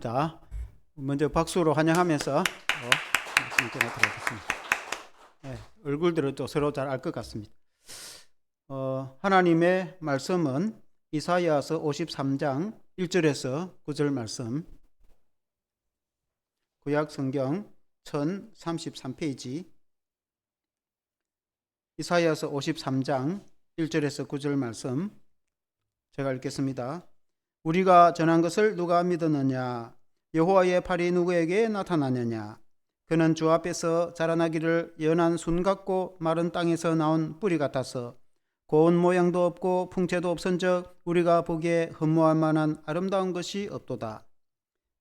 자, 먼저 박수로 환영하면서 말씀을 전해드리겠습니다. 네, 얼굴들은 또 서로 잘 알 것 같습니다. 하나님의 말씀은 이사야서 53장 1절에서 9절 말씀, 구약 성경 1033페이지, 이사야서 53장 1절에서 9절 말씀 제가 읽겠습니다. 우리가 전한 것을 누가 믿었느냐? 여호와의 팔이 누구에게 나타나느냐? 그는 주 앞에서 자라나기를 연한 순 같고 마른 땅에서 나온 뿌리 같아서 고운 모양도 없고 풍채도 없은즉 우리가 보기에 흠모할 만한 아름다운 것이 없도다.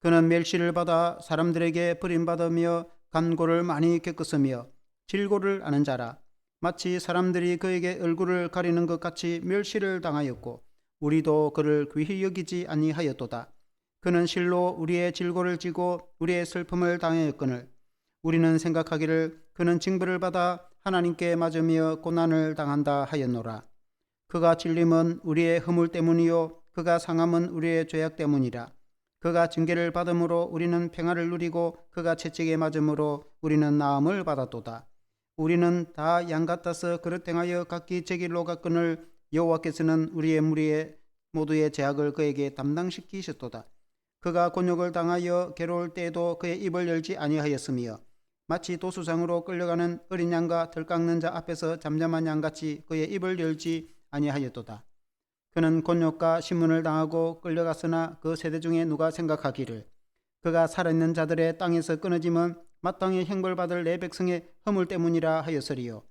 그는 멸시를 받아 사람들에게 버림받으며 간고를 많이 겪었으며 질고를 아는 자라. 마치 사람들이 그에게 얼굴을 가리는 것 같이 멸시를 당하였고 우리도 그를 귀히 여기지 아니하였도다. 그는 실로 우리의 질고를 지고 우리의 슬픔을 당하였거늘 우리는 생각하기를 그는 징벌을 받아 하나님께 맞으며 고난을 당한다 하였노라. 그가 찔림은 우리의 허물 때문이요 그가 상함은 우리의 죄악 때문이라. 그가 징계를 받음으로 우리는 평화를 누리고 그가 채찍에 맞음으로 우리는 나음을 받았도다. 우리는 다 양 같아서 그릇 행하여 각기 제 길로 갔거늘 여호와께서는 우리의 무리의 모두의 죄악을 그에게 담당시키셨도다. 그가 곤욕을 당하여 괴로울 때에도 그의 입을 열지 아니하였으며 마치 도수장으로 끌려가는 어린 양과 덜 깎는 자 앞에서 잠잠한 양같이 그의 입을 열지 아니하였도다. 그는 곤욕과 신문을 당하고 끌려갔으나 그 세대 중에 누가 생각하기를 그가 살아있는 자들의 땅에서 끊어지면 마땅히 형벌받을 내 백성의 허물 때문이라 하였으리요.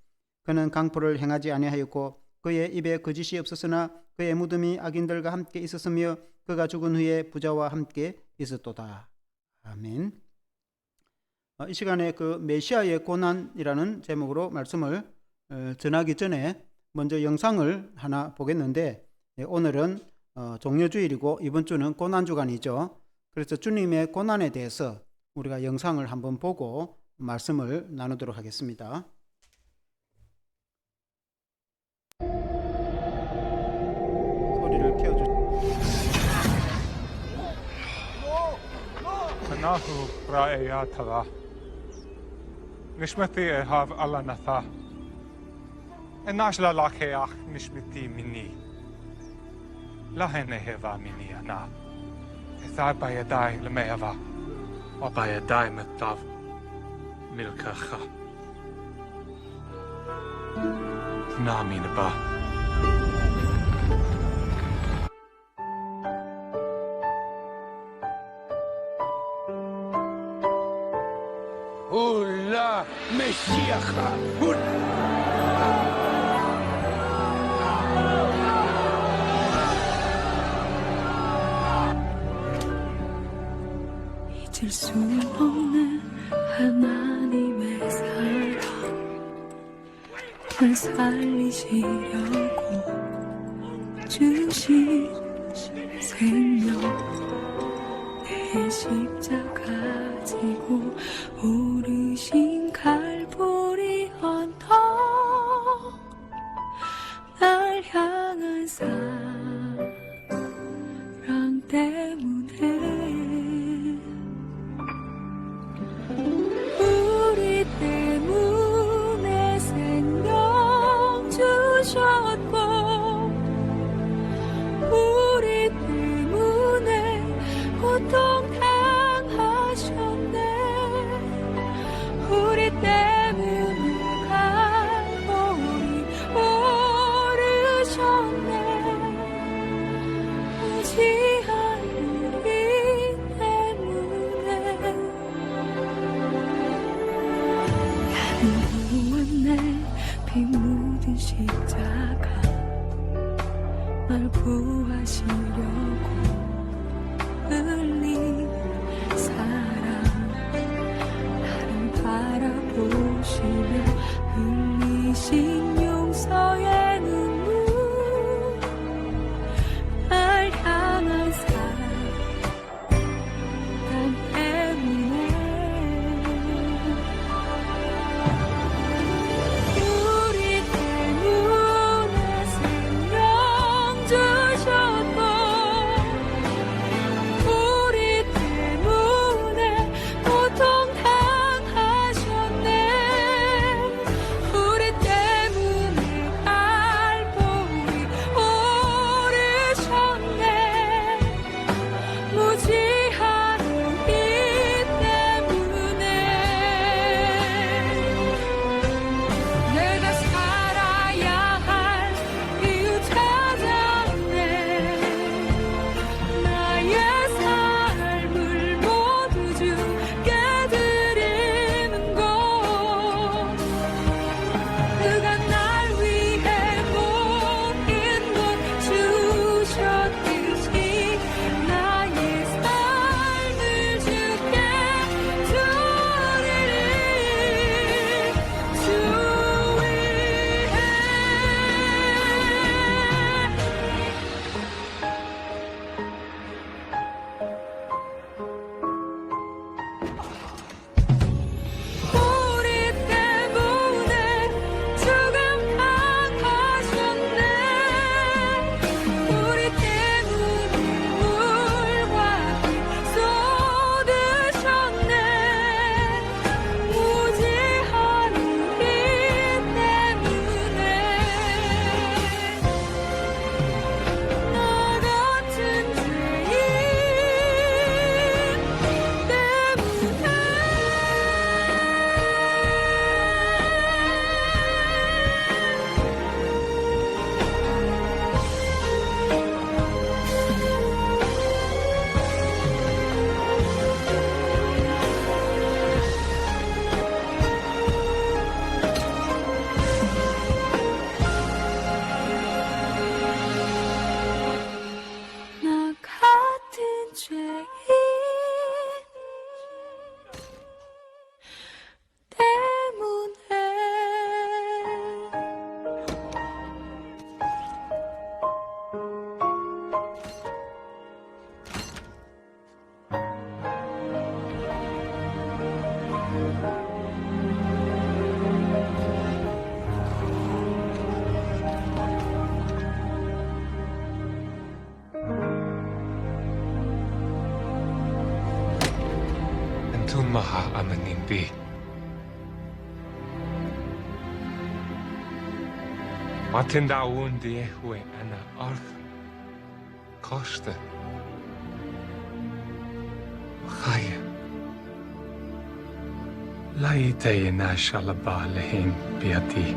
그는 강포를 행하지 아니하였고 그의 입에 거짓이 없었으나 그의 무덤이 악인들과 함께 있었으며 그가 죽은 후에 부자와 함께 있었도다. 아멘. 이 시간에 그 메시아의 고난이라는 제목으로 말씀을 전하기 전에 먼저 영상을 하나 보겠는데, 오늘은 종려주일이고 이번 주는 고난주간이죠. 그래서 주님의 고난에 대해서 우리가 영상을 한번 보고 말씀을 나누도록 하겠습니다. 소리를 켜주세요. Anahu ra'ayatara. Nishmati ehav ala natha. Enashla lakeach nishmiti mini. Lahen eheva mini ana. Ethai bayadai lemehava. O bayadai metav milkacha. Nami naba. Hola, Mesías. 잊을 수 없는 하나님의 사랑, 날 살리시려고 주신 생명, 내 십자가 지고 오르신 갈보리 언덕, 날 향한 사랑 때문에 우리 때문에 생명 주셨고 우리 때문에 고통 당하셨네. 우리 때문에 Tumaha amanindi. Matinda undi ehue ana arth. Koste. Chaya. Laite na shalaba lehin biati.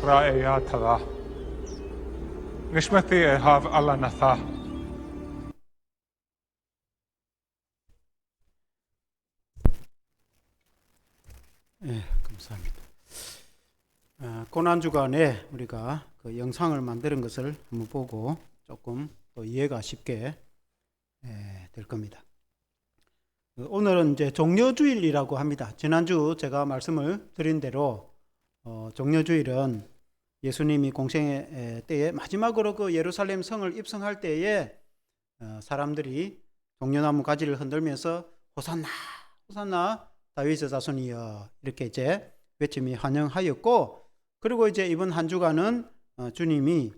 رائعاتها نشمتي هاف الله نثا 예, 감사합니다. 고난 주간에 우리가 그 영상을 만드는 것을 한번 보고 조금 또 이해가 쉽게 될 겁니다. 오늘은 이제 종려주일이라고 합니다. 지난주 제가 말씀을 드린 대로 종려주일은 예수님이 공생의 때에 마지막으로 그 예루살렘 성을 입성할 때에 사람들이 종려나무 가지를 흔들면서 호산나 호산나 다윗의 자손이여 이렇게 이제 외침이 환영하였고, 그리고 이제 이번 한 주간은 주님이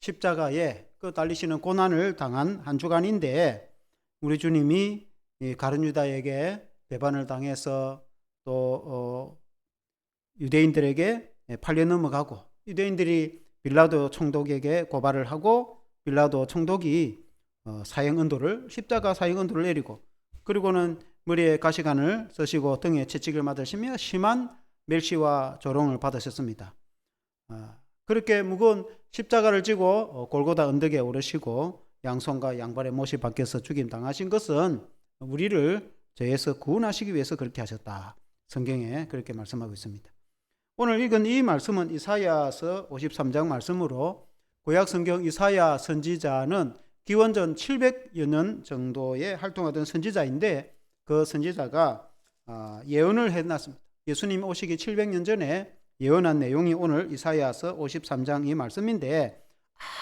십자가에 그 달리시는 고난을 당한 한 주간인데, 우리 주님이 가룟 유다에게 배반을 당해서 또 유대인들에게 팔려 넘어가고, 유대인들이 빌라도 총독에게 고발을 하고 빌라도 총독이 사형언도를 십자가 사형언도를 내리고, 그리고는 머리에 가시관을 쓰시고 등에 채찍을 맞으시며 심한 멸시와 조롱을 받으셨습니다. 그렇게 무거운 십자가를 지고 골고다 언덕에 오르시고 양손과 양발에 못이 박혀서 죽임 당하신 것은 우리를 죄에서 구원하시기 위해서 그렇게 하셨다. 성경에 그렇게 말씀하고 있습니다. 오늘 읽은 이 말씀은 이사야서 53장 말씀으로, 구약 성경 이사야 선지자는 기원전 700여 년 정도에 활동하던 선지자인데, 그 선지자가 예언을 해놨습니다. 예수님 오시기 700년 전에 예언한 내용이 오늘 이사야서 53장 이 말씀인데,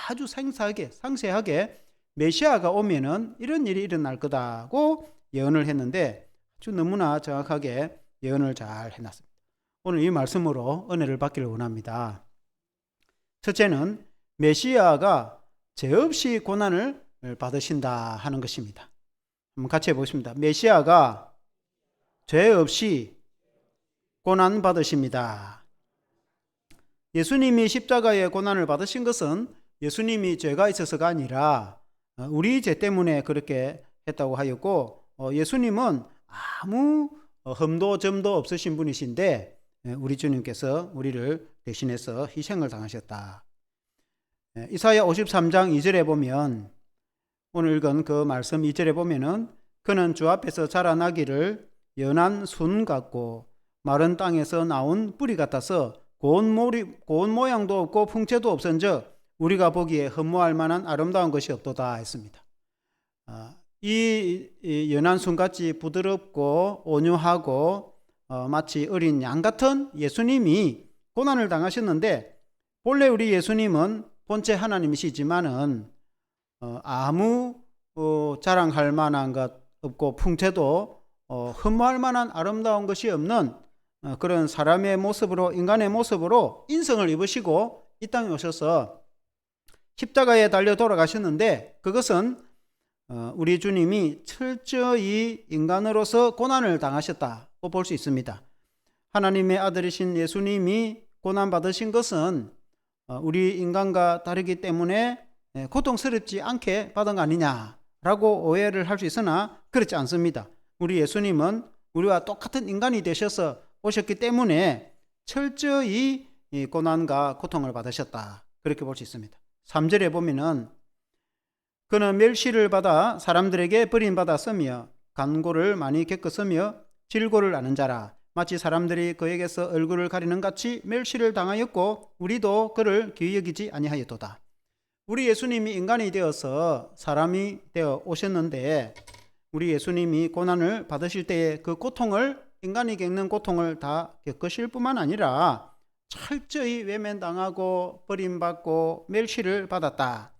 아주 상세하게 메시아가 오면은 이런 일이 일어날 거다고 예언을 했는데 아주 너무나 정확하게 예언을 잘 해놨습니다. 오늘 이 말씀으로 은혜를 받기를 원합니다. 첫째는 메시아가 죄 없이 고난을 받으신다 하는 것입니다. 한번 같이 해보겠습니다. 메시아가 죄 없이 고난 받으십니다. 예수님이 십자가에 고난을 받으신 것은 예수님이 죄가 있어서가 아니라 우리 죄 때문에 그렇게 했다고 하였고, 예수님은 아무 흠도 점도 없으신 분이신데 우리 주님께서 우리를 대신해서 희생을 당하셨다. 이사야 53장 2절에 보면, 오늘 읽은 그 말씀 2절에 보면은 그는 주 앞에서 자라나기를 연한 순 같고 마른 땅에서 나온 뿌리 같아서 고운 모양도 없고 풍채도 없은즉 우리가 보기에 흠모할 만한 아름다운 것이 없도다 했습니다. 이 연한 순같이 부드럽고 온유하고 마치 어린 양 같은 예수님이 고난을 당하셨는데, 본래 우리 예수님은 본체 하나님이시지만은 아무 자랑할 만한 것 없고 풍채도 흠모할 만한 아름다운 것이 없는 그런 사람의 모습으로, 인간의 모습으로 인성을 입으시고 이 땅에 오셔서 십자가에 달려 돌아가셨는데, 그것은 우리 주님이 철저히 인간으로서 고난을 당하셨다고 볼 수 있습니다. 하나님의 아들이신 예수님이 고난받으신 것은 우리 인간과 다르기 때문에 고통스럽지 않게 받은 거 아니냐라고 오해를 할 수 있으나 그렇지 않습니다. 우리 예수님은 우리와 똑같은 인간이 되셔서 오셨기 때문에 철저히 고난과 고통을 받으셨다, 그렇게 볼 수 있습니다. 3절에 보면은 그는 멸시를 받아 사람들에게 버림받았으며 간고를 많이 겪었으며 질고를 아는 자라. 마치 사람들이 그에게서 얼굴을 가리는 같이 멸시를 당하였고 우리도 그를 귀히 여기지 아니하였도다. 우리 예수님이 인간이 되어서 사람이 되어 오셨는데, 우리 예수님이 고난을 받으실 때의 그 고통을, 인간이 겪는 고통을 다 겪으실 뿐만 아니라 철저히 외면당하고 버림받고 멸시를 받았다.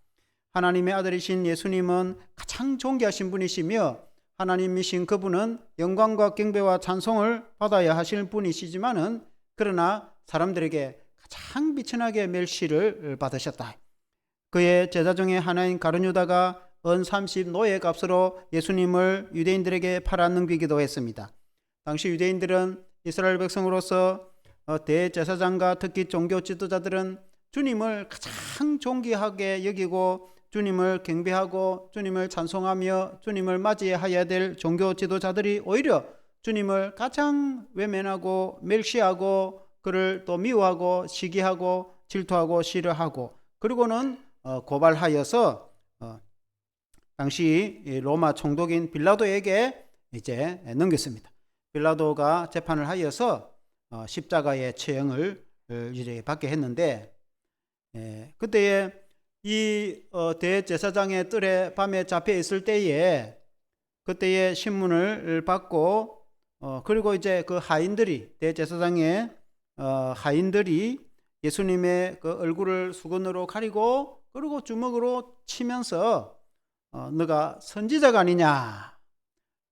하나님의 아들이신 예수님은 가장 존귀하신 분이시며 하나님이신 그분은 영광과 경배와 찬송을 받아야 하실 분이시지만은 그러나 사람들에게 가장 비천하게 멸시를 받으셨다. 그의 제자 중에 하나인 가룟유다가 은 30 노예 값으로 예수님을 유대인들에게 팔아넘기기도 했습니다. 당시 유대인들은 이스라엘 백성으로서 대제사장과 특히 종교 지도자들은 주님을 가장 존귀하게 여기고 주님을 경배하고 주님을 찬송하며 주님을 맞이해야 될 종교 지도자들이 오히려 주님을 가장 외면하고 멸시하고 그를 또 미워하고 시기하고 질투하고 싫어하고 그리고는 고발하여서 당시 로마 총독인 빌라도에게 이제 넘겼습니다. 빌라도가 재판을 하여서 십자가의 처형을 이제 받게 했는데 그때에 이 대제사장의 뜰에 밤에 잡혀 있을 때에 그때의 신문을 받고 그리고 이제 그 하인들이 대제사장의 하인들이 예수님의 그 얼굴을 수건으로 가리고 그리고 주먹으로 치면서 너가 선지자가 아니냐,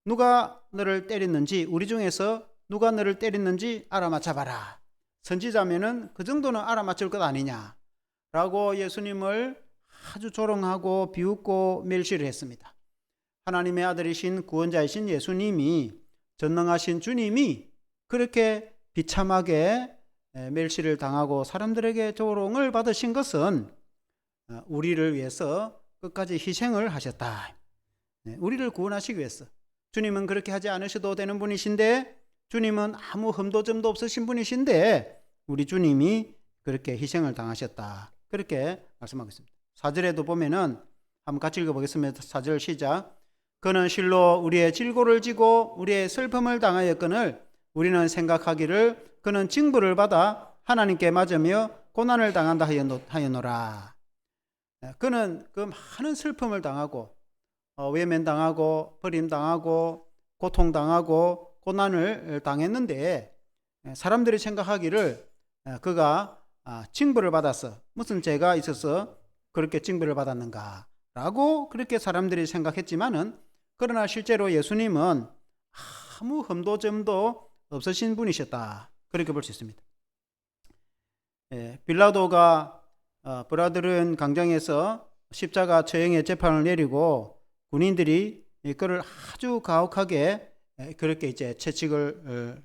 누가 너를 때렸는지 우리 중에서 누가 너를 때렸는지 알아맞혀봐라. 선지자면은 그 정도는 알아맞힐 것 아니냐 라고 예수님을 아주 조롱하고 비웃고 멸시를 했습니다. 하나님의 아들이신 구원자이신 예수님이 전능하신 주님이 그렇게 비참하게 멸시를 당하고 사람들에게 조롱을 받으신 것은 우리를 위해서 끝까지 희생을 하셨다. 우리를 구원하시기 위해서. 주님은 그렇게 하지 않으셔도 되는 분이신데 주님은 아무 흠도점도 없으신 분이신데 우리 주님이 그렇게 희생을 당하셨다. 그렇게 말씀하고 있습니다. 4절에도 보면은 한번 같이 읽어보겠습니다. 4절 시작. 그는 실로 우리의 질고를 지고 우리의 슬픔을 당하였거늘 우리는 생각하기를 그는 징벌을 받아 하나님께 맞으며 고난을 당한다 하였노라. 그는 그 많은 슬픔을 당하고 외면당하고 버림당하고 고통당하고 고난을 당했는데 사람들이 생각하기를 그가 징벌을 받았어. 무슨 죄가 있어서 그렇게 징벌을 받았는가 라고 그렇게 사람들이 생각했지만은 그러나 실제로 예수님은 아무 흠도점도 없으신 분이셨다. 그렇게 볼 수 있습니다. 빌라도가 브라들은 강정에서 십자가 처형의 재판을 내리고 군인들이 그를 아주 가혹하게 그렇게 이제 채찍을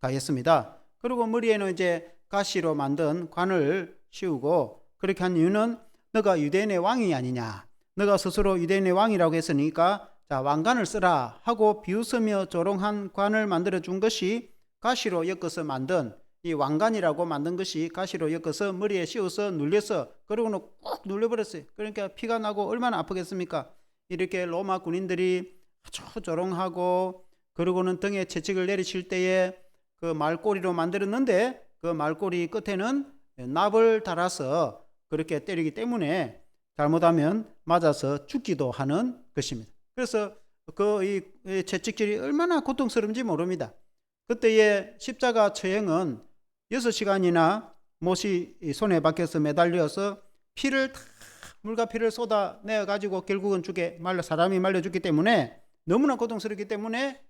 가했습니다. 그리고 머리에는 이제 가시로 만든 관을 씌우고 그렇게 한 이유는 너가 유대인의 왕이 아니냐, 너가 스스로 유대인의 왕이라고 했으니까 자 왕관을 쓰라 하고 비웃으며 조롱한 관을 만들어 준 것이 가시로 엮어서 만든 이 왕관이라고 만든 것이 가시로 엮어서 머리에 씌워서 눌려서 그러고는 꾹 눌려버렸어요. 그러니까 피가 나고 얼마나 아프겠습니까? 이렇게 로마 군인들이 아주 조롱하고 그러고는 등에 채찍을 내리칠 때에 그 말꼬리로 만들었는데 그 말꼬리 끝에는 납을 달아서 그렇게 때리기 때문에 잘못하면 맞아서 죽기도 하는 것입니다. 그래서 이 채찍질이 얼마나 고통스러운지 모릅니다. 그때의 십자가 처형은 6시간이나 못이 손에 박혀서 매달려서 피를 다 물과 피를 쏟아내 가지고 결국은 사람이 말려 죽기 때문에 너무나 고통스럽기 때문에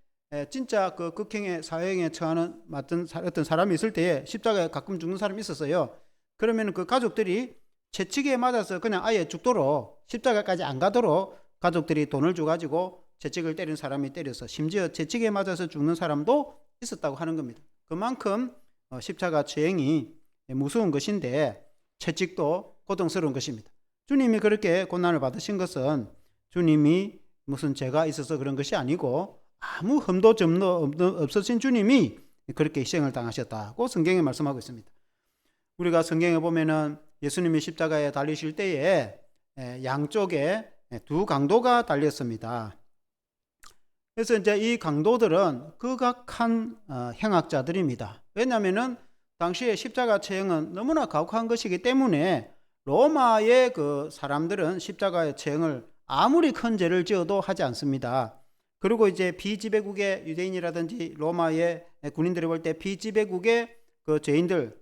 진짜 그 극형의 사형에 처하는 어떤 사람이 있을 때에 십자가에 가끔 죽는 사람이 있었어요. 그러면 그 가족들이 채찍에 맞아서 그냥 아예 죽도록 십자가까지 안 가도록 가족들이 돈을 줘가지고 채찍을 때린 사람이 때려서 심지어 채찍에 맞아서 죽는 사람도 있었다고 하는 겁니다. 그만큼 십자가 처형이 무서운 것인데 채찍도 고통스러운 것입니다. 주님이 그렇게 고난을 받으신 것은 주님이 무슨 죄가 있어서 그런 것이 아니고 아무 흠도점도 없으신 주님이 그렇게 희생을 당하셨다고 성경에 말씀하고 있습니다. 우리가 성경에 보면은 예수님이 십자가에 달리실 때에 양쪽에 두 강도가 달렸습니다. 그래서 이제 이 강도들은 극악한 행악자들입니다. 왜냐하면은 당시에 십자가 처형은 너무나 가혹한 것이기 때문에 로마의 그 사람들은 십자가의 처형을 아무리 큰 죄를 지어도 하지 않습니다. 그리고 이제 비지배국의 유대인이라든지 로마의 군인들이 볼 때 비지배국의 그 죄인들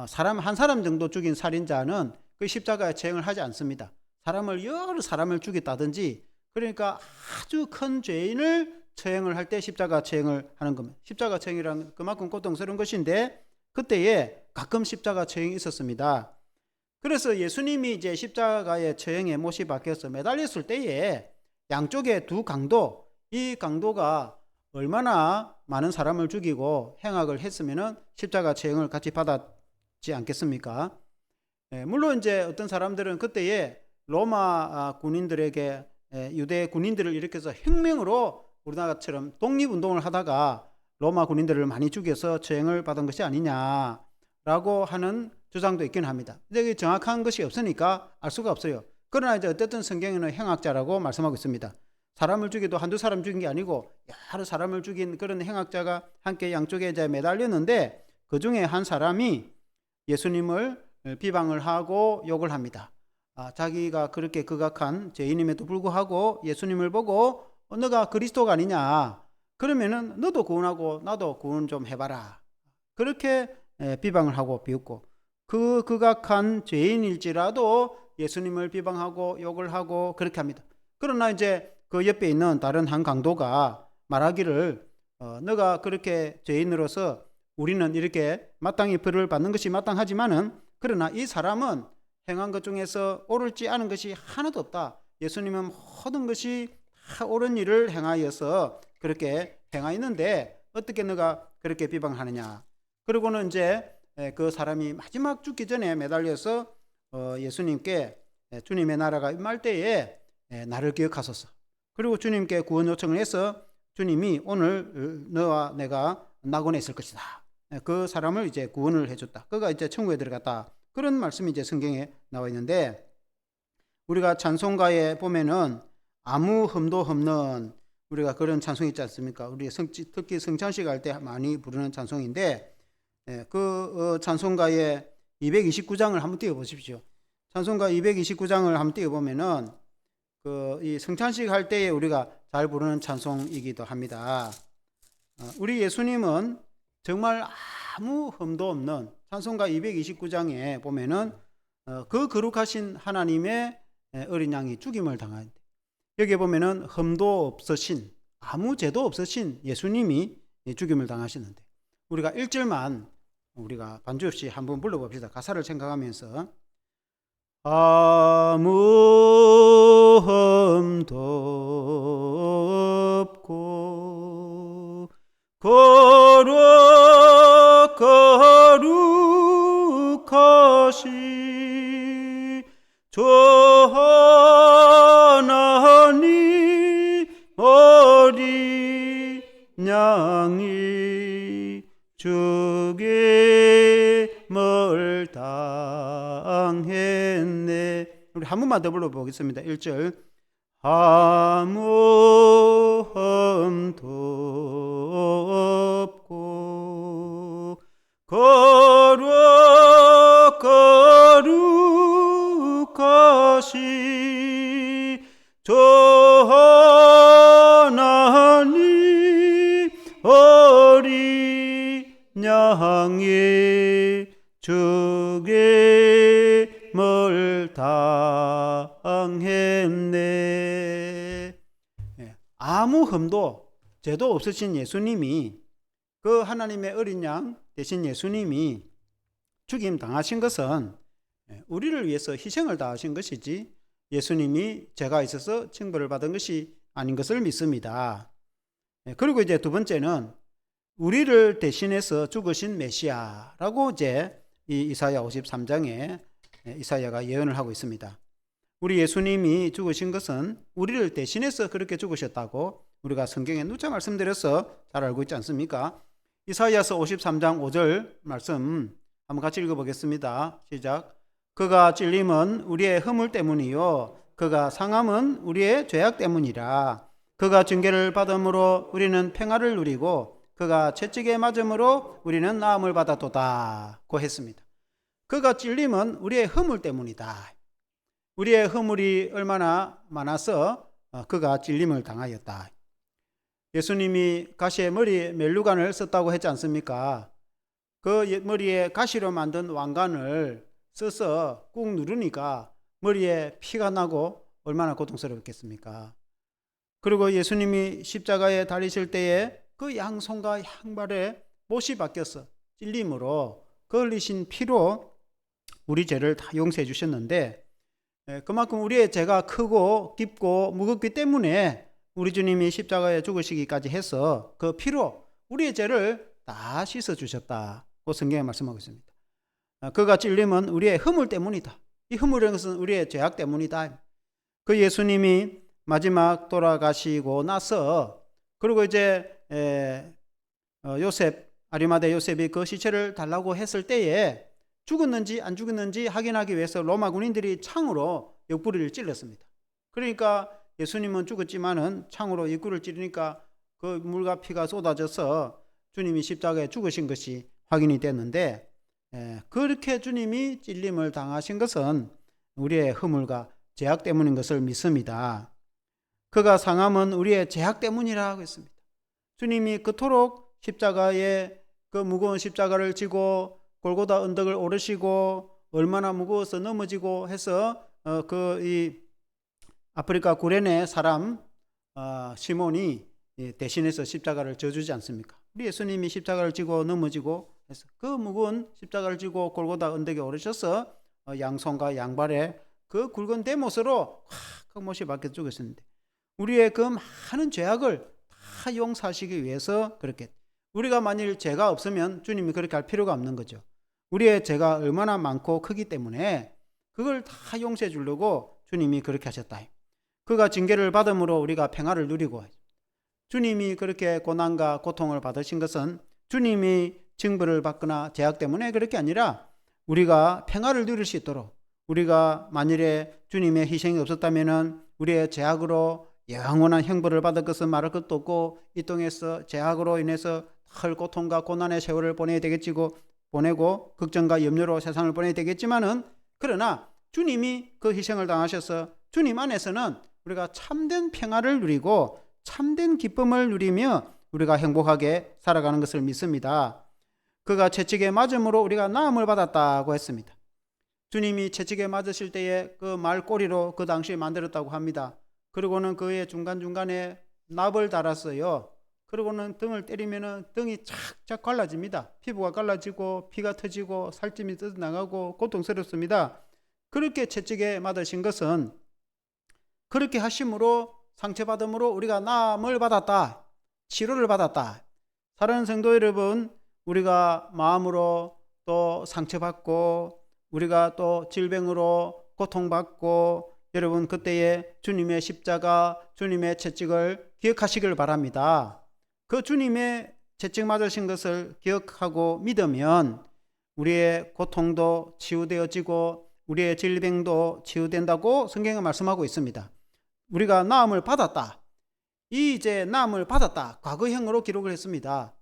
사람 한 사람 정도 죽인 살인자는 그 십자가의 처형을 하지 않습니다. 여러 사람을 죽였다든지, 그러니까 아주 큰 죄인을 처형을 할 때 십자가 처형을 하는 겁니다. 십자가 처형이란 그만큼 고통스러운 것인데, 그때에 가끔 십자가 처형이 있었습니다. 그래서 예수님이 이제 십자가의 처형에 못이 박혀서 매달렸을 때에 양쪽에 두 강도, 이 강도가 얼마나 많은 사람을 죽이고 행악을 했으면은 십자가 처형을 같이 받았지 않겠습니까? 물론 이제 어떤 사람들은 그때에 로마 군인들에게, 유대 군인들을 일으켜서 혁명으로 우리나라처럼 독립운동을 하다가 로마 군인들을 많이 죽여서 처형을 받은 것이 아니냐라고 하는 주장도 있긴 합니다. 근데 정확한 것이 없으니까 알 수가 없어요. 그러나 이제 어쨌든 성경에는 행악자라고 말씀하고 있습니다. 사람을 죽여도 한두 사람 죽인 게 아니고 여러 사람을 죽인 그런 행악자가 함께 양쪽에 이제 매달렸는데, 그 중에 한 사람이 예수님을 비방을 하고 욕을 합니다. 자기가 그렇게 극악한 죄인임에도 불구하고 예수님을 보고 너가 그리스도가 아니냐, 그러면은 너도 구원하고 나도 구원 좀 해봐라, 그렇게 비방을 하고 비웃고, 그 극악한 죄인일지라도 예수님을 비방하고 욕을 하고 그렇게 합니다. 그러나 이제 그 옆에 있는 다른 한 강도가 말하기를, 너가 그렇게 죄인으로서 우리는 이렇게 마땅히 벌을 받는 것이 마땅하지만은, 그러나 이 사람은 행한 것 중에서 옳을지 않은 것이 하나도 없다. 예수님은 모든 것이 다 옳은 일을 행하여서 그렇게 행하였는데 어떻게 너가 그렇게 비방하느냐. 그리고는 이제 그 사람이 마지막 죽기 전에 매달려서 예수님께 주님의 나라가 임할 때에 나를 기억하소서. 그리고 주님께 구원 요청을 해서 주님이 오늘 너와 내가 낙원에 있을 것이다. 그 사람을 이제 구원을 해줬다. 그가 이제 천국에 들어갔다. 그런 말씀이 이제 성경에 나와 있는데, 우리가 찬송가에 보면은 아무 흠도 없는, 우리가 그런 찬송이 있지 않습니까? 우리 특히 성찬식 할 때 많이 부르는 찬송인데, 그 찬송가의 229장을 한번 띄워보십시오. 찬송가 229장을 한번 띄워보면은 이 성찬식 할 때에 우리가 잘 부르는 찬송이기도 합니다. 우리 예수님은 정말 아무 흠도 없는, 찬송가 229장에 보면은 그 거룩하신 하나님의 어린 양이 죽임을 당하는데, 여기에 보면은 흠도 없으신, 아무 죄도 없으신 예수님이 죽임을 당하시는데, 우리가 1절만 우리가 반주 없이 한번 불러봅시다. 가사를 생각하면서. 아무 흠도 없고 거룩하시 주 하나님 어린 양이 죽임을 당했네. 우리 한 번만 더 불러보겠습니다. 1절. 아무 흠도 없고 거룩하시 주 하나님 어린 양이 죽임을 당했네. 아무 흠도 죄도 없으신 예수님이, 그 하나님의 어린 양 대신 예수님이 죽임 당하신 것은 우리를 위해서 희생을 다하신 것이지 예수님이 죄가 있어서 징벌을 받은 것이 아닌 것을 믿습니다. 그리고 이제 두 번째는 우리를 대신해서 죽으신 메시아라고 이제 이 이사야 53장에 이사야가 예언을 하고 있습니다. 우리 예수님이 죽으신 것은 우리를 대신해서 그렇게 죽으셨다고 우리가 성경에 누차 말씀드려서 잘 알고 있지 않습니까? 이사야서 53장 5절 말씀 한번 같이 읽어보겠습니다. 시작. 그가 찔림은 우리의 허물 때문이요 그가 상함은 우리의 죄악 때문이라. 그가 징계를 받음으로 우리는 평화를 누리고 그가 채찍에 맞음으로 우리는 나음을 받았도다 고 했습니다. 그가 찔림은 우리의 허물 때문이다. 우리의 허물이 얼마나 많아서 그가 찔림을 당하였다. 예수님이 가시에 머리에 멜루간을 썼다고 했지 않습니까? 그 머리에 가시로 만든 왕관을 써서 꾹 누르니까 머리에 피가 나고 얼마나 고통스럽겠습니까? 그리고 예수님이 십자가에 달리실 때에 그 양손과 양발에 못이 박혀서 찔림으로 그 흘리신 피로 우리 죄를 다 용서해 주셨는데, 그만큼 우리의 죄가 크고 깊고 무겁기 때문에 우리 주님이 십자가에 죽으시기까지 해서 그 피로 우리의 죄를 다 씻어 주셨다고 성경에 말씀하고 있습니다. 그가 찔림은 우리의 허물 때문이다. 이 허물이라는 것은 우리의 죄악 때문이다. 그 예수님이 마지막 돌아가시고 나서, 그리고 이제 요셉, 아리마대 요셉이 그 시체를 달라고 했을 때에 죽었는지 안 죽었는지 확인하기 위해서 로마 군인들이 창으로 옆구리를 찔렀습니다. 그러니까 예수님은 죽었지만은 창으로 옆구리를 찌르니까 그 물과 피가 쏟아져서 주님이 십자가에 죽으신 것이 확인이 됐는데, 그렇게 주님이 찔림을 당하신 것은 우리의 허물과 죄악 때문인 것을 믿습니다. 그가 상함은 우리의 죄악 때문이라고 했습니다. 주님이 그토록 십자가에 그 무거운 십자가를 지고 골고다 언덕을 오르시고 얼마나 무거워서 넘어지고 해서 이 아프리카 구레네 사람 시몬이 대신해서 십자가를 져주지 않습니까? 우리 예수님이 십자가를 지고 넘어지고 해서 그 무거운 십자가를 지고 골고다 언덕에 오르셔서 양손과 양발에 그 굵은 대못으로 확 못이 박혀 죽었는데, 우리의 그 많은 죄악을 다 용서하시기 위해서 그렇게, 우리가 만일 죄가 없으면 주님이 그렇게 할 필요가 없는 거죠. 우리의 죄가 얼마나 많고 크기 때문에 그걸 다 용서해 주려고 주님이 그렇게 하셨다. 그가 징계를 받음으로 우리가 평화를 누리고, 주님이 그렇게 고난과 고통을 받으신 것은 주님이 징벌을 받거나 죄악 때문에 그럴 게 아니라 우리가 평화를 누릴 수 있도록, 우리가 만일에 주님의 희생이 없었다면 우리의 죄악으로 영원한 형벌을 받을 것은 말할 것도 없고 이 땅에서 죄악으로 인해서 큰 고통과 고난의 세월을 보내야 되겠지고, 보내고 걱정과 염려로 세상을 보내야 되겠지만은, 그러나 주님이 그 희생을 당하셔서 주님 안에서는 우리가 참된 평화를 누리고 참된 기쁨을 누리며 우리가 행복하게 살아가는 것을 믿습니다. 그가 채찍에 맞음으로 우리가 나음을 받았다고 했습니다. 주님이 채찍에 맞으실 때에 그 말꼬리로 그 당시에 만들었다고 합니다. 그리고는 그의 중간중간에 납을 달았어요. 그리고는 등을 때리면은 등이 착착 갈라집니다. 피부가 갈라지고 피가 터지고 살찜이 뜯어나가고 고통스럽습니다. 그렇게 채찍에 맞으신 것은 그렇게 하심으로 상처받음으로 우리가 나음을 받았다, 치료를 받았다. 사랑하는 성도 여러분, 우리가 마음으로 또 상처받고 우리가 또 질병으로 고통받고, 여러분 그때에 주님의 십자가, 주님의 채찍을 기억하시길 바랍니다. 그 주님의 채찍 맞으신 것을 기억하고 믿으면 우리의 고통도 치유되어지고 우리의 질병도 치유된다고 성경에 말씀하고 있습니다. 우리가 나음을 받았다, 이제 나음을 받았다, 과거형으로 기록을 했습니다.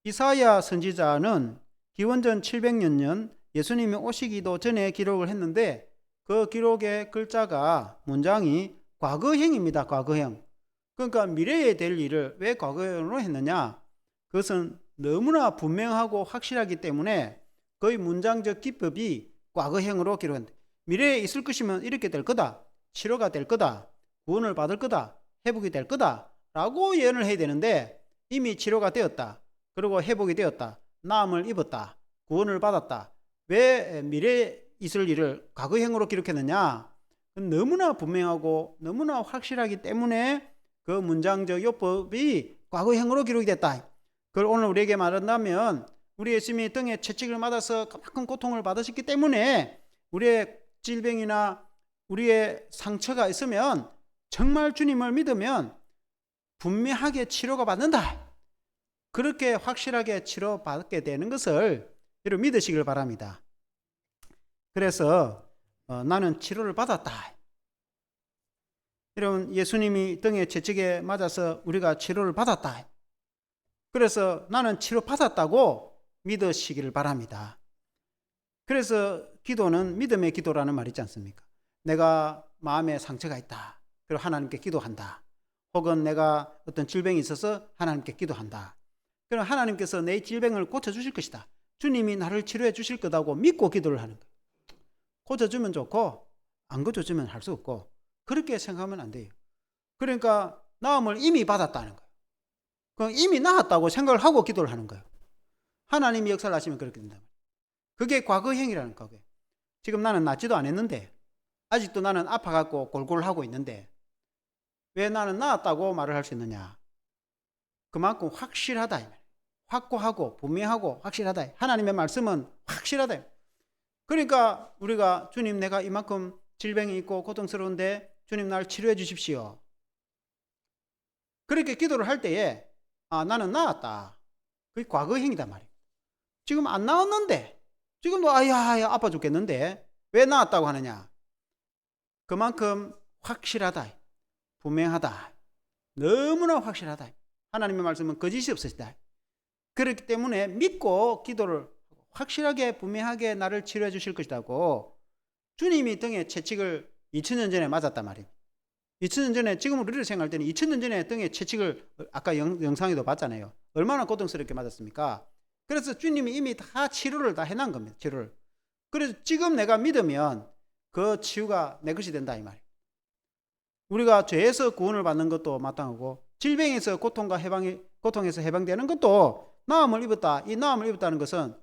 이사야 선지자는 기원전 700년 예수님이 오시기도 전에 기록을 했는데, 그 기록의 글자가, 문장이 과거형입니다. 과거형. 그러니까 미래에 될 일을 왜 과거형으로 했느냐, 그것은 너무나 분명하고 확실하기 때문에 거의 문장적 기법이 과거형으로 기록한다. 미래에 있을 것이면 이렇게 될 거다, 치료가 될 거다, 구원을 받을 거다, 회복이 될 거다 라고 예언을 해야 되는데, 이미 치료가 되었다, 그리고 회복이 되었다, 나음을 입었다, 구원을 받았다. 왜 미래에 있을 일을 과거형으로 기록했느냐? 너무나 분명하고 너무나 확실하기 때문에 그 문장적 요법이 과거형으로 기록이 됐다. 그걸 오늘 우리에게 말한다면, 우리 예수님이 등에 채찍을 맞아서 그만큼 고통을 받으셨기 때문에 우리의 질병이나 우리의 상처가 있으면 정말 주님을 믿으면 분명하게 치료가 받는다, 그렇게 확실하게 치료받게 되는 것을 여러분 믿으시길 바랍니다. 그래서 나는 치료를 받았다. 여러분, 예수님이 등에 채찍에 맞아서 우리가 치료를 받았다. 그래서 나는 치료받았다고 믿으시기를 바랍니다. 그래서 기도는 믿음의 기도라는 말이 있지 않습니까? 내가 마음에 상처가 있다, 그리고 하나님께 기도한다. 혹은 내가 어떤 질병이 있어서 하나님께 기도한다. 그럼 하나님께서 내 질병을 고쳐주실 것이다, 주님이 나를 치료해 주실 거다고 믿고 기도를 하는 거예요. 고쳐주면 좋고 안 거쳐주면 할 수 없고 그렇게 생각하면 안 돼요. 그러니까 나음을 이미 받았다는 거예요. 그럼 이미 나았다고 생각을 하고 기도를 하는 거예요. 하나님이 역사를 하시면 그렇게 된다. 그게 과거형이라는 거예요. 지금 나는 낫지도 않았는데 아직도 나는 아파갖고 골골하고 있는데 왜 나는 나았다고 말을 할 수 있느냐? 그만큼 확실하다. 확고하고 분명하고 확실하다. 하나님의 말씀은 확실하다. 그러니까 우리가 주님 내가 이만큼 질병이 있고 고통스러운데 주님 날 치료해 주십시오. 그렇게 기도를 할 때에 나는 나았다. 그게 과거형이단 말이에요. 지금 안 나았는데 지금도 아야 아파 죽겠는데 왜 나았다고 하느냐? 그만큼 확실하다. 분명하다. 너무나 확실하다. 하나님의 말씀은 거짓이 없으시다. 그렇기 때문에 믿고 기도를 확실하게 분명하게 나를 치료해 주실 것이라고 주님이 등에 채찍을 2000년 전에 맞았단 말이에요. 2000년 전에 지금 우리를 생각할 때는 2000년 전에 등에 채찍을 아까 영상에도 봤잖아요. 얼마나 고통스럽게 맞았습니까? 그래서 주님이 이미 다 치료를 다 해놓은 겁니다. 치료를. 그래서 지금 내가 믿으면 그 치유가 내 것이 된다 이 말이에요. 우리가 죄에서 구원을 받는 것도 마땅하고 질병에서 고통에서 해방되는 것도 나음을 입었다. 이 나음을 입었다는 것은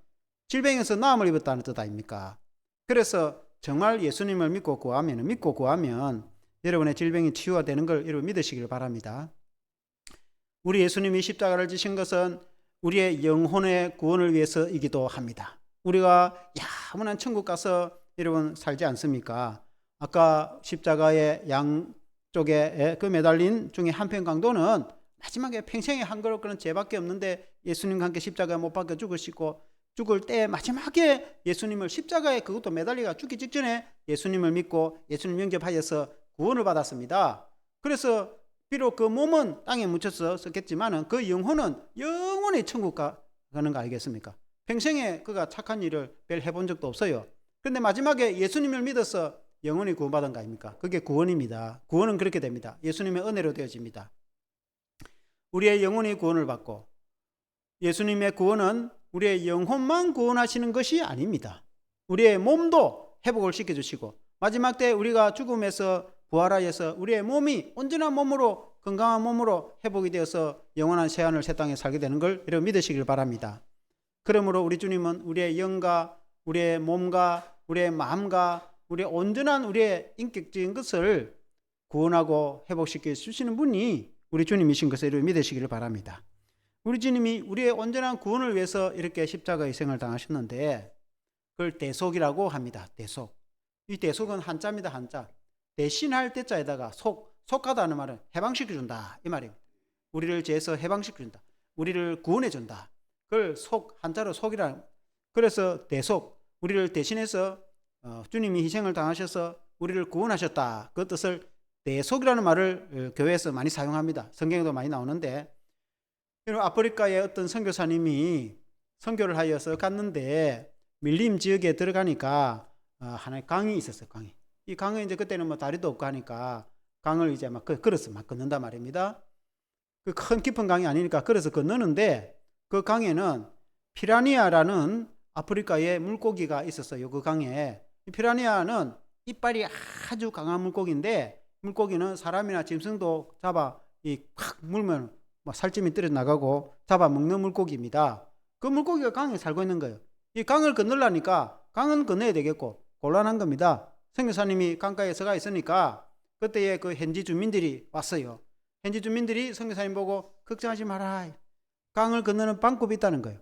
질병에서 나음을 입었다는 뜻 아닙니까? 그래서 정말 예수님을 믿고 구하면 여러분의 질병이 치유가 되는 걸 여러분 믿으시길 바랍니다. 우리 예수님이 십자가를 지신 것은 우리의 영혼의 구원을 위해서이기도 합니다. 우리가 야무난 천국 가서 여러분 살지 않습니까? 아까 십자가의 양쪽에 그 매달린 중에 한편 강도는 마지막에 평생에 한 그릇 그런 죄밖에 없는데 예수님과 함께 십자가에 못 박혀 죽으시고 죽을 때 마지막에 예수님을 십자가에 그것도 매달리가 죽기 직전에 예수님을 믿고 예수님 영접하여서 구원을 받았습니다. 그래서 비록 그 몸은 땅에 묻혀서 썼겠지만 그 영혼은 영원히 천국 가는 거 알겠습니까? 평생에 그가 착한 일을 별 해본 적도 없어요. 그런데 마지막에 예수님을 믿어서 영원히 구원받은 거 아닙니까? 그게 구원입니다. 구원은 그렇게 됩니다. 예수님의 은혜로 되어집니다. 우리의 영혼이 구원을 받고 예수님의 구원은 우리의 영혼만 구원하시는 것이 아닙니다. 우리의 몸도 회복을 시켜주시고 마지막 때 우리가 죽음에서 부활하여서 우리의 몸이 온전한 몸으로 건강한 몸으로 회복이 되어서 영원한 세안을 새 땅에 살게 되는 걸 여러분 믿으시길 바랍니다. 그러므로 우리 주님은 우리의 영과 우리의 몸과 우리의 마음과 우리의 온전한 우리의 인격적인 것을 구원하고 회복시켜 주시는 분이 우리 주님이신 것을 여러분 믿으시기를 바랍니다. 우리 주님이 우리의 온전한 구원을 위해서 이렇게 십자가 희생을 당하셨는데 그걸 대속이라고 합니다. 대속. 이 대속은 한자입니다. 한자. 대신할 때자에다가 속하다는 말은 해방시켜준다 이 말이에요. 우리를 죄에서 해방시켜준다. 우리를 구원해준다. 그걸 한자로 속이라. 그래서 대속. 우리를 대신해서 주님이 희생을 당하셔서 우리를 구원하셨다. 그 뜻을 대속이라는 말을 교회에서 많이 사용합니다. 성경에도 많이 나오는데 아프리카의 어떤 선교사님이 선교를 하여서 갔는데 밀림 지역에 들어가니까 하나의 강이 있었어요. 강이. 이 강은 이제 그때는 뭐 다리도 없고 하니까 강을 이제 막 걸어서 막 건넌단 말입니다. 그 큰 깊은 강이 아니니까 걸어서 건너는데 그 강에는 피라니아라는 아프리카의 물고기가 있었어요. 그 강에. 이 피라니아는 이빨이 아주 강한 물고기인데 물고기는 사람이나 짐승도 잡아 확 물면 살점이 떨어져 나가고 잡아먹는 물고기입니다. 그 물고기가 강에 살고 있는 거예요. 이 강을 건너려니까 강은 건너야 되겠고 곤란한 겁니다. 선교사님이 강가에 서가 있으니까 그때에 그 현지 주민들이 왔어요. 현지 주민들이 선교사님 보고 걱정하지 마라. 강을 건너는 방법이 있다는 거예요.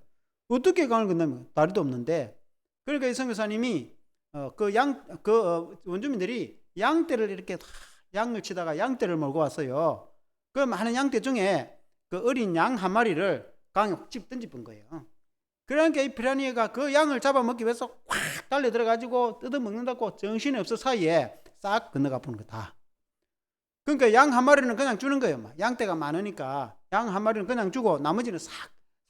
어떻게 강을 건너면 다리도 없는데. 그러니까 이 선교사님이 원주민들이 양떼를 이렇게 양을 치다가 양떼를 몰고 왔어요. 그 많은 양떼 중에 그 어린 양 한 마리를 강에 집 던집은 거예요. 그러니까 이 피라니아가 그 양을 잡아먹기 위해서 확 달려들어가지고 뜯어먹는다고 정신이 없어 사이에 싹 건너가 보는 거다. 그러니까 양 한 마리는 그냥 주는 거예요. 양떼가 많으니까 양 한 마리는 그냥 주고 나머지는 싹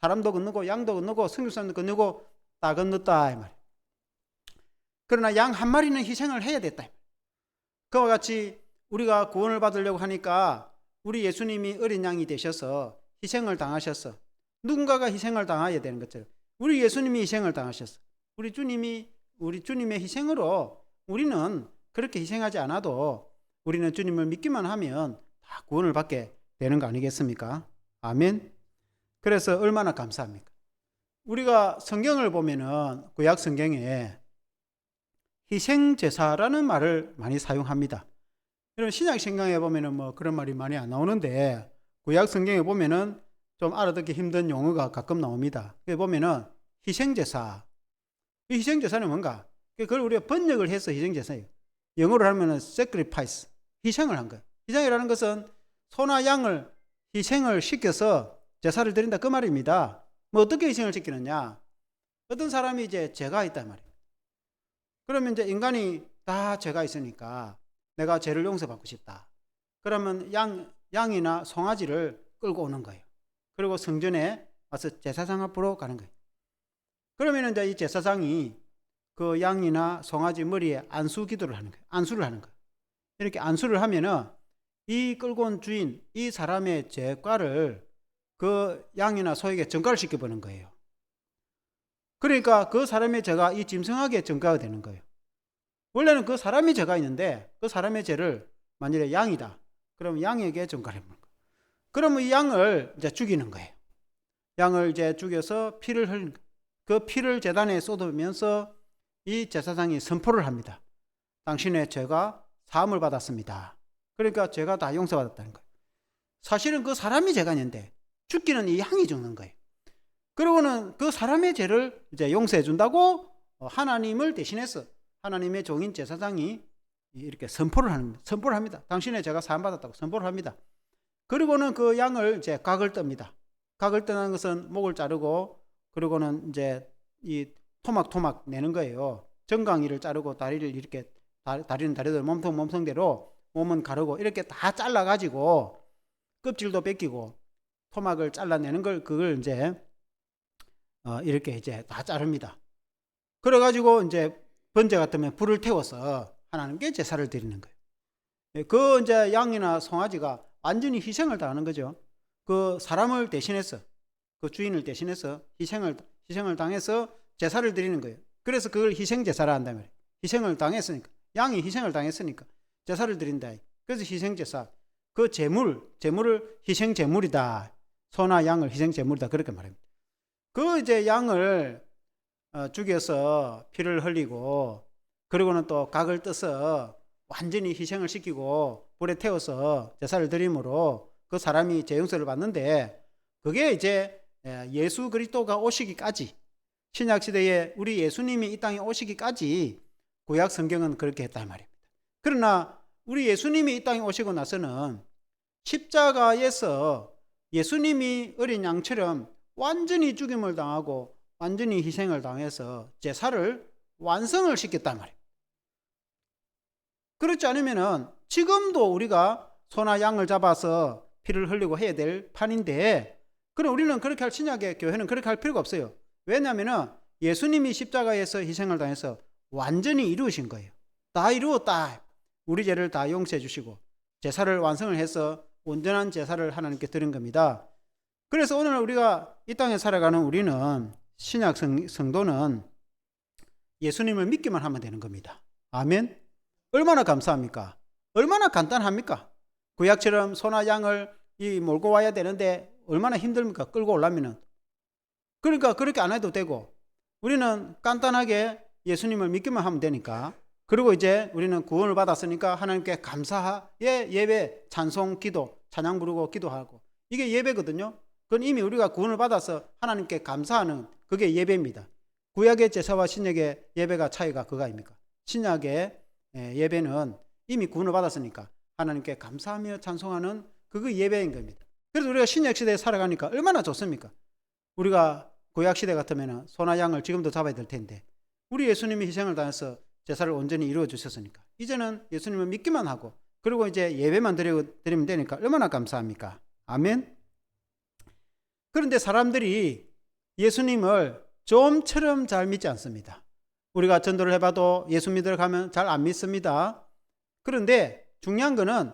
사람도 건너고 양도 건너고 선교사님도 건너고 다 건넜다 이 말이에요. 그러나 양 한 마리는 희생을 해야 됐다. 그와 같이 우리가 구원을 받으려고 하니까 우리 예수님이 어린 양이 되셔서 희생을 당하셔서 누군가가 희생을 당해야 되는 것처럼 우리 예수님이 희생을 당하셨어. 우리 주님의 희생으로 우리는 그렇게 희생하지 않아도 우리는 주님을 믿기만 하면 다 구원을 받게 되는 거 아니겠습니까? 아멘. 그래서 얼마나 감사합니까? 우리가 성경을 보면은 구약 성경에 희생제사라는 말을 많이 사용합니다. 여러분 신약 성경에 보면은 뭐 그런 말이 많이 안 나오는데 구약 성경에 보면은 좀 알아듣기 힘든 용어가 가끔 나옵니다. 그게 보면은 희생제사. 이 희생제사는 뭔가? 그걸 우리가 번역을 해서 희생제사예요. 영어로 하면은 sacrifice. 희생을 한 거예요. 희생이라는 것은 소나 양을 희생을 시켜서 제사를 드린다 그 말입니다. 뭐 어떻게 희생을 시키느냐? 어떤 사람이 이제 죄가 있단 말이에요. 그러면 이제 인간이 다 죄가 있으니까 내가 죄를 용서받고 싶다. 그러면 양이나 송아지를 끌고 오는 거예요. 그리고 성전에 와서 제사장 앞으로 가는 거예요. 그러면 이제 이 제사장이 그 양이나 송아지 머리에 안수 기도를 하는 거예요. 안수를 하는 거예요. 이렇게 안수를 하면은 이 끌고 온 주인, 이 사람의 죄과를 그 양이나 소에게 전가를 시켜보는 거예요. 그러니까 그 사람의 죄가 이 짐승에게 전가가 되는 거예요. 원래는 그 사람이 죄가 있는데 그 사람의 죄를 만일에 양이다. 그러면 양에게 전가를 해보는 거예요. 그러면 이 양을 이제 죽이는 거예요. 양을 이제 죽여서 피를 흘린 거예요. 그 피를 제단에 쏟으면서 이 제사장이 선포를 합니다. 당신의 죄가 사함을 받았습니다. 그러니까 죄가 다 용서받았다는 거예요. 사실은 그 사람이 죄가 있는데 죽기는 이 양이 죽는 거예요. 그리고는 그 사람의 죄를 이제 용서해 준다고 하나님을 대신해서 하나님의 종인 제사장이 이렇게 선포를 합니다. 당신의 죄가 사함 받았다고 선포를 합니다. 그리고는 그 양을 이제 각을 떱니다. 각을 떠는 것은 목을 자르고 그리고는 이제 이 토막 내는 거예요. 정강이를 자르고 다리를 이렇게 다리는 다리대로 몸통대로 몸은 가르고 이렇게 다 잘라 가지고 껍질도 벗기고 토막을 잘라내는 걸 그걸 이제 이렇게 이제 다 자릅니다. 그래 가지고 이제 번제 같으면 불을 태워서 하나님께 제사를 드리는 거예요. 그 이제 양이나 송아지가 완전히 희생을 당하는 거죠. 그 사람을 대신해서 그 주인을 대신해서 희생을 당해서 제사를 드리는 거예요. 그래서 그걸 희생제사라 한단 말이에요. 희생을 당했으니까 양이 희생을 당했으니까 제사를 드린다. 그래서 희생제사 그 제물을 희생제물이다. 소나 양을 희생제물이다 그렇게 말합니다. 그 이제 양을 죽여서 피를 흘리고 그리고는 또 각을 떠서 완전히 희생을 시키고 불에 태워서 제사를 드림으로 그 사람이 죄 용서를 받는데 그게 이제 예수 그리스도가 오시기까지 신약 시대에 우리 예수님이 이 땅에 오시기까지 구약 성경은 그렇게 했단 말입니다. 그러나 우리 예수님이 이 땅에 오시고 나서는 십자가에서 예수님이 어린 양처럼 완전히 죽임을 당하고 완전히 희생을 당해서 제사를 완성을 시켰단 말이에요. 그렇지 않으면은 지금도 우리가 소나 양을 잡아서 피를 흘리고 해야 될 판인데 그럼 우리는 그렇게 할 신약의 교회는 그렇게 할 필요가 없어요. 왜냐하면 예수님이 십자가에서 희생을 당해서 완전히 이루신 거예요. 다 이루었다. 우리 죄를 다 용서해 주시고 제사를 완성을 해서 온전한 제사를 하나님께 드린 겁니다. 그래서 오늘 우리가 이 땅에 살아가는 우리는 신약 성도는 예수님을 믿기만 하면 되는 겁니다. 아멘. 얼마나 감사합니까? 얼마나 간단합니까? 구약처럼 소나 양을 몰고 와야 되는데 얼마나 힘듭니까? 끌고 오려면은. 그러니까 그렇게 안 해도 되고 우리는 간단하게 예수님을 믿기만 하면 되니까 그리고 이제 우리는 구원을 받았으니까 하나님께 감사의 예배, 찬송, 기도, 찬양 부르고 기도하고 이게 예배거든요. 그건 이미 우리가 구원을 받아서 하나님께 감사하는 그게 예배입니다. 구약의 제사와 신약의 예배가 차이가 그거 아닙니까? 신약의 예배는 이미 구원을 받았으니까 하나님께 감사하며 찬송하는 그거 예배인 겁니다. 그래서 우리가 신약 시대에 살아가니까 얼마나 좋습니까? 우리가 구약 시대 같으면 소나 양을 지금도 잡아야 될 텐데 우리 예수님이 희생을 당해서 제사를 온전히 이루어 주셨으니까 이제는 예수님을 믿기만 하고 그리고 이제 예배만 드리면 되니까 얼마나 감사합니까? 아멘. 그런데 사람들이 예수님을 좀처럼 잘 믿지 않습니다. 우리가 전도를 해봐도 예수 믿으러 가면 잘 안 믿습니다. 그런데 중요한 거는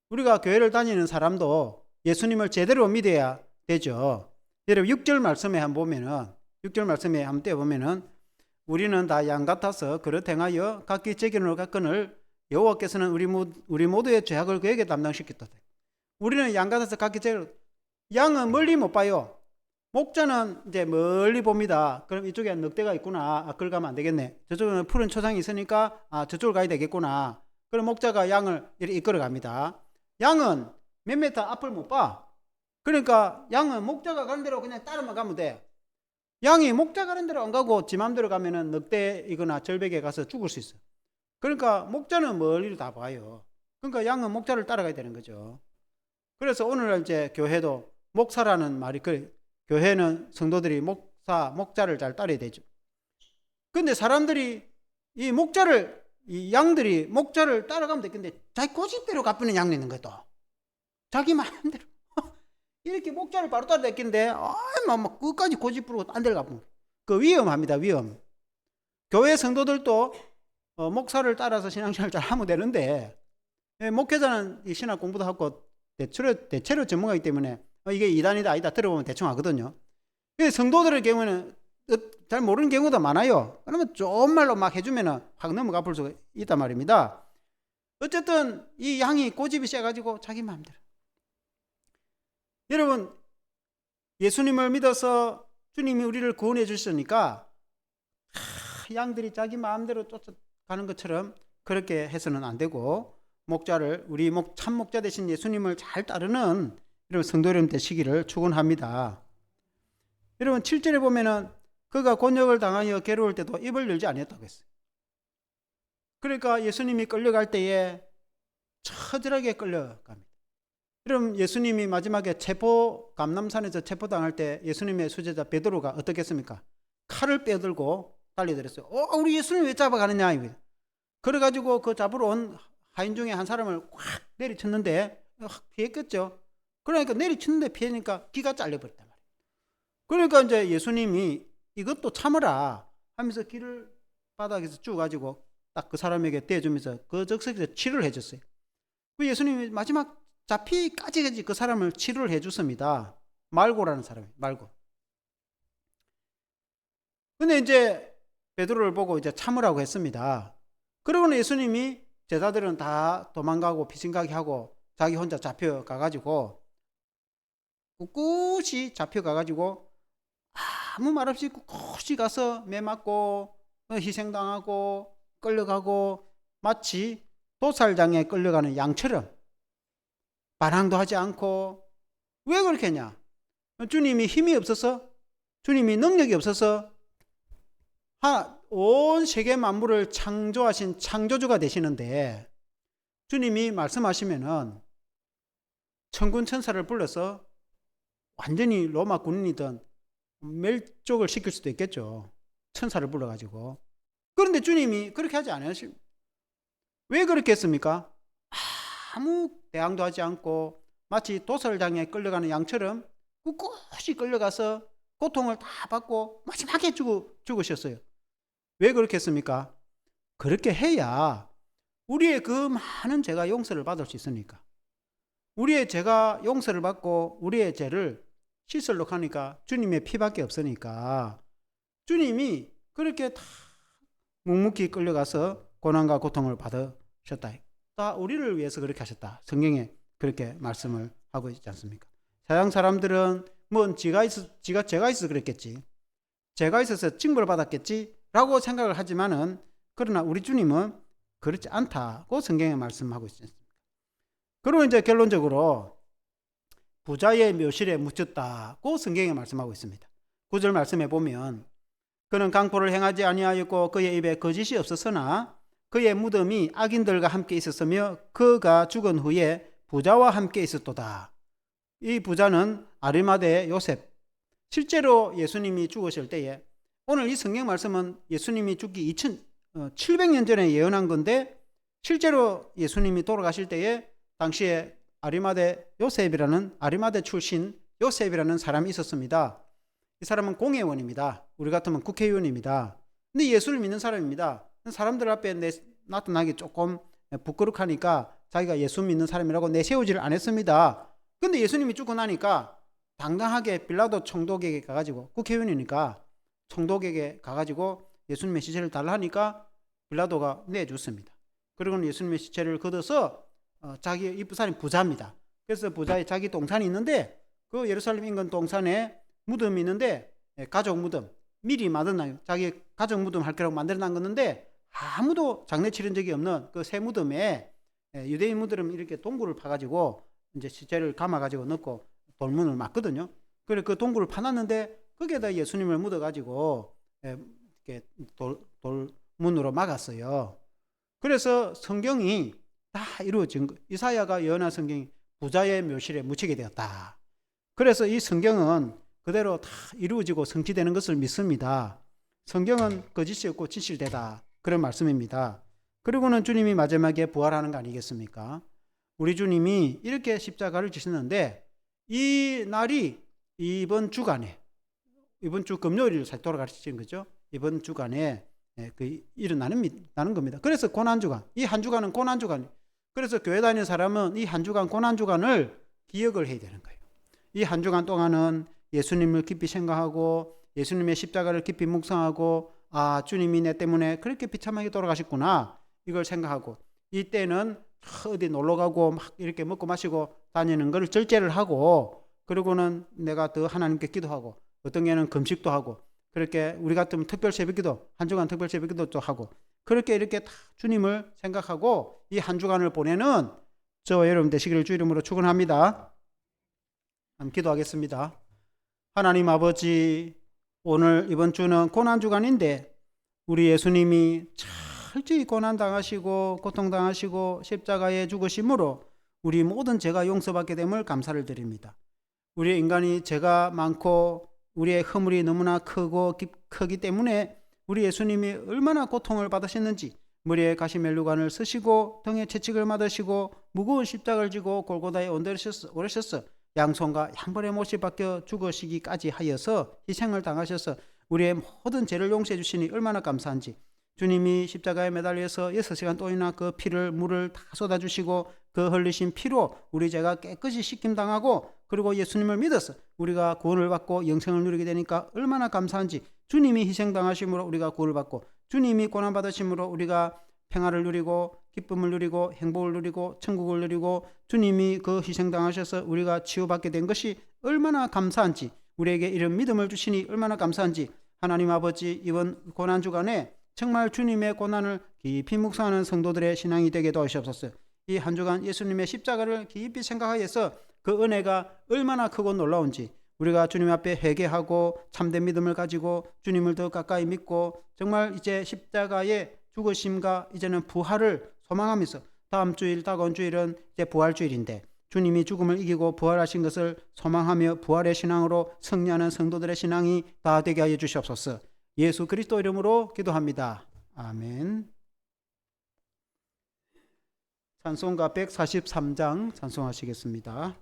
우리가 교회를 다니는 사람도 예수님을 제대로 믿어야 되죠. 여러분 6절 말씀에 한번 보면은 6절 말씀에 한번 떼어보면은 우리는 다 양 같아서 그릇 행하여 각기 제견으로 갔거늘 여호와께서는 우리 모두의 죄악을 그에게 담당시켰다. 우리는 양 같아서 각기 제일 양은 멀리 못 봐요. 목자는 이제 멀리 봅니다. 그럼 이쪽에 늑대가 있구나. 그걸 가면 안 되겠네. 저쪽에는 푸른 초장이 있으니까 저쪽을 가야 되겠구나. 그럼 목자가 양을 이렇게 이끌어 갑니다. 양은 몇 미터 앞을 못 봐. 그러니까 양은 목자가 가는 대로 그냥 따라만 가면 돼. 양이 목자 가는 대로 안 가고 지 맘대로 가면은 늑대이거나 절벽에 가서 죽을 수 있어. 그러니까 목자는 멀리를 다 봐요. 그러니까 양은 목자를 따라가야 되는 거죠. 그래서 오늘 이제 교회도 목사라는 말이 그래. 교회는 성도들이 목자를 잘 따라야 되죠. 근데 사람들이 이 양들이 목자를 따라가면 되겠는데 자기 고집대로 갚는 양이 있는 거야 또. 자기 마음대로. 이렇게 목자를 바로 따라 댔긴데 막 끝까지 고집 부르고 딴 데를 갚는 거야. 그 위험합니다. 위험. 교회 성도들도 목사를 따라서 신앙생활 잘 하면 되는데 목회자는 이 신학 공부도 하고 대체로 전문가이기 때문에 이게 이단이다 아니다 들어보면 대충 하거든요. 성도들의 경우는 잘 모르는 경우도 많아요. 그러면 좋은 말로 막 해주면 확 넘어가 볼 수가 있단 말입니다. 어쨌든 이 양이 고집이 세가지고 자기 마음대로. 여러분, 예수님을 믿어서 주님이 우리를 구원해 주셨으니까 양들이 자기 마음대로 쫓아가는 것처럼 그렇게 해서는 안 되고 목자를 우리 참 목자 되신 예수님을 잘 따르는 여러분 성도 여러분 되시기를 축원합니다. 여러분 7절에 보면은 그가 곤욕을 당하여 괴로울 때도 입을 열지 아니했다고 했어요. 그러니까 예수님이 끌려갈 때에 처절하게 끌려갑니다. 여러분 예수님이 마지막에 감남산에서 체포당할 때 예수님의 수제자 베드로가 어떻게 했습니까? 칼을 빼들고 달려들었어요. 우리 예수님 왜 잡아가느냐 이거예요. 그래가지고 그 잡으러 온 하인 중에 한 사람을 확 내리쳤는데 피했겠죠. 그러니까 내리쳤는데 피하니까 귀가 잘려버렸단 말이에요. 그러니까 이제 예수님이 이것도 참으라 하면서 귀를 바닥에서 쭉 가지고 딱 그 사람에게 떼주면서 그 적석에서 치료를 해줬어요. 그 예수님이 마지막 잡히까지 그 사람을 치료를 해줬습니다. 말고라는 사람이 말고. 근데 이제 베드로를 보고 이제 참으라고 했습니다. 그러고는 예수님이 제자들은 다 도망가고 피신가게 하고 자기 혼자 잡혀가가지고 꿋꿋이 잡혀가가지고 아무 말 없이 꿋꿋이 가서 매 맞고 희생당하고 끌려가고 마치 도살장에 끌려가는 양처럼 반항도 하지 않고. 왜 그렇게 했냐? 주님이 힘이 없어서, 주님이 능력이 없어서 온 세계 만물을 창조하신 창조주가 되시는데 주님이 말씀하시면은 천군 천사를 불러서 완전히 로마 군인이든 멸족을 시킬 수도 있겠죠. 천사를 불러가지고. 그런데 주님이 그렇게 하지 않아요. 왜 그렇게 했습니까? 아무 대항도 하지 않고 마치 도살장에 끌려가는 양처럼 꿋꿋이 끌려가서 고통을 다 받고 마지막에 죽으셨어요. 왜 그렇게 했습니까? 그렇게 해야 우리의 그 많은 죄가 용서를 받을 수 있으니까. 우리의 죄가 용서를 받고 우리의 죄를 씻으려고 하니까 주님의 피밖에 없으니까 주님이 그렇게 다 묵묵히 끌려가서 고난과 고통을 받으셨다. 다 우리를 위해서 그렇게 하셨다. 성경에 그렇게 말씀을 하고 있지 않습니까? 서양 사람들은 죄가 있어서 그랬겠지. 죄가 있어서 징벌을 받았겠지 라고 생각을 하지만은 그러나 우리 주님은 그렇지 않다고 성경에 말씀하고 있습니다. 그리고 이제 결론적으로 부자의 묘실에 묻혔다고 성경에 말씀하고 있습니다. 9절 말씀에 보면 그는 강포를 행하지 아니하였고 그의 입에 거짓이 없었으나 그의 무덤이 악인들과 함께 있었으며 그가 죽은 후에 부자와 함께 있었도다. 이 부자는 아리마대 요셉. 실제로 예수님이 죽으실 때에 오늘 이 성경 말씀은 예수님이 죽기 700년 전에 예언한 건데 실제로 예수님이 돌아가실 때에 당시에 아리마대 출신 요셉이라는 사람이 있었습니다. 이 사람은 공회원입니다. 우리 같으면 국회의원입니다. 근데 예수를 믿는 사람입니다. 사람들 앞에 나타나기 조금 부끄럽하니까 자기가 예수 믿는 사람이라고 내세우지를 않았습니다. 근데 예수님이 죽고 나니까 당당하게 빌라도 총독에게 가가지고 국회의원이니까 총독에게 가가지고 예수님의 시체를 달라 하니까 빌라도가 내줬습니다. 그리고는 예수님의 시체를 걷어서 자기 이 부산이 부자입니다. 그래서 부자의 자기 동산이 있는데 그 예루살렘 인근 동산에 무덤이 있는데 가족 무덤 미리 만들어놔요. 자기 가족 무덤 할 거라고 만들어놓은 건데 아무도 장례 치른 적이 없는 그 새 무덤에 유대인 무덤은 이렇게 동굴을 파가지고 이제 시체를 감아가지고 넣고 돌문을 막거든요. 그래 그 동굴을 파놨는데 거기에다 예수님을 묻어가지고 이렇게 돌문으로 막았어요. 그래서 성경이 다 이루어진 거. 이사야가 예언한 성경이 부자의 묘실에 묻히게 되었다. 그래서 이 성경은 그대로 다 이루어지고 성취되는 것을 믿습니다. 성경은 거짓이 없고 진실되다. 그런 말씀입니다. 그리고는 주님이 마지막에 부활하는 거 아니겠습니까? 우리 주님이 이렇게 십자가를 지셨는데 이 날이 이번 주간에 이번 주 금요일 살 돌아가신 거죠. 이번 주간에 일어나는 겁니다. 그래서 고난주간, 이 한 주간은 고난주간. 그래서 교회 다니는 사람은 이 한 주간 고난주간을 기억을 해야 되는 거예요. 이 한 주간 동안은 예수님을 깊이 생각하고 예수님의 십자가를 깊이 묵상하고 주님이 내 때문에 그렇게 비참하게 돌아가셨구나 이걸 생각하고 이때는 어디 놀러가고 막 이렇게 먹고 마시고 다니는 걸 절제를 하고 그리고는 내가 더 하나님께 기도하고 어떤 게는 금식도 하고 그렇게 우리 같으면 특별 새벽기도 한 주간 특별 새벽기도도 하고 그렇게 이렇게 다 주님을 생각하고 이 한 주간을 보내는 저와 여러분 되시기를 주 이름으로 축원합니다. 한번 기도하겠습니다. 하나님 아버지, 오늘 이번 주는 고난주간인데 우리 예수님이 철저히 고난당하시고 고통당하시고 십자가에 죽으심으로 우리 모든 죄가 용서받게 됨을 감사를 드립니다. 우리 인간이 죄가 많고 우리의 허물이 너무나 크기 때문에 우리 예수님이 얼마나 고통을 받으셨는지 머리에 가시멜루관을 쓰시고 등에 채찍을 맞으시고 무거운 십자가를 지고 골고다에 오르셔서 양손과 양벌의 못이 박혀 죽으시기까지 하여서 희생을 당하셔서 우리의 모든 죄를 용서해 주시니 얼마나 감사한지 주님이 십자가에 매달려서 6시간 동안이나 그 피를 물을 다 쏟아주시고 그 흘리신 피로 우리 죄가 깨끗이 씻김당하고 그리고 예수님을 믿어서 우리가 구원을 받고 영생을 누리게 되니까 얼마나 감사한지 주님이 희생당하심으로 우리가 구원을 받고 주님이 고난받으심으로 우리가 평화를 누리고 기쁨을 누리고 행복을 누리고 천국을 누리고 주님이 그 희생당하셔서 우리가 치유받게 된 것이 얼마나 감사한지 우리에게 이런 믿음을 주시니 얼마나 감사한지 하나님 아버지 이번 고난주간에 정말 주님의 고난을 깊이 묵상하는 성도들의 신앙이 되게 도와주시옵소서. 이 한 주간 예수님의 십자가를 깊이 생각하여서 그 은혜가 얼마나 크고 놀라운지 우리가 주님 앞에 회개하고 참된 믿음을 가지고 주님을 더 가까이 믿고 정말 이제 십자가의 죽으심과 이제는 부활을 소망하면서 다음 주일 다가온 주일은 이제 부활주일인데 주님이 죽음을 이기고 부활하신 것을 소망하며 부활의 신앙으로 승리하는 성도들의 신앙이 다 되게 하여 주시옵소서. 예수 그리스도 이름으로 기도합니다. 아멘. 찬송가 143장 찬송하시겠습니다.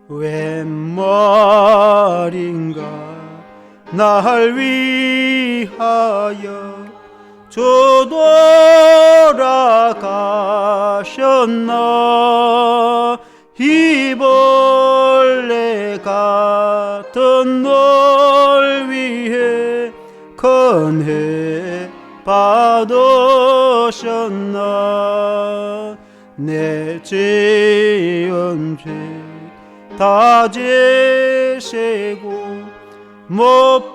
웬 말인가 날 위하여 주 돌아가셨나 이벌레 같은 널 위해 건해 받으셨나 내 지은 죄 다 제시고 못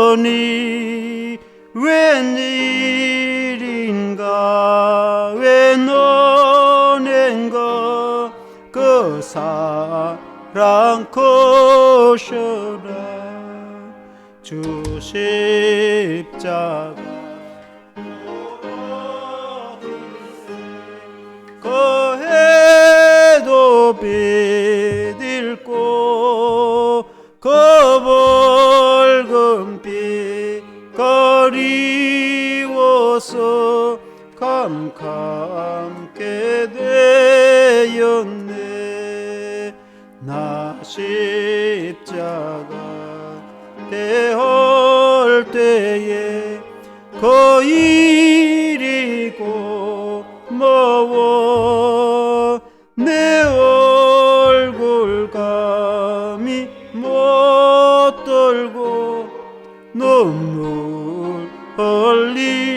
박이셨으니 웬일인가 웬 은혜인가 그 사랑 크셔라 주 십자가 거해도 비딜고 그 벌금빛 그리워서 캄캄게 되었네 나 십자가 대할 때에 그 일이고 눈물 흘리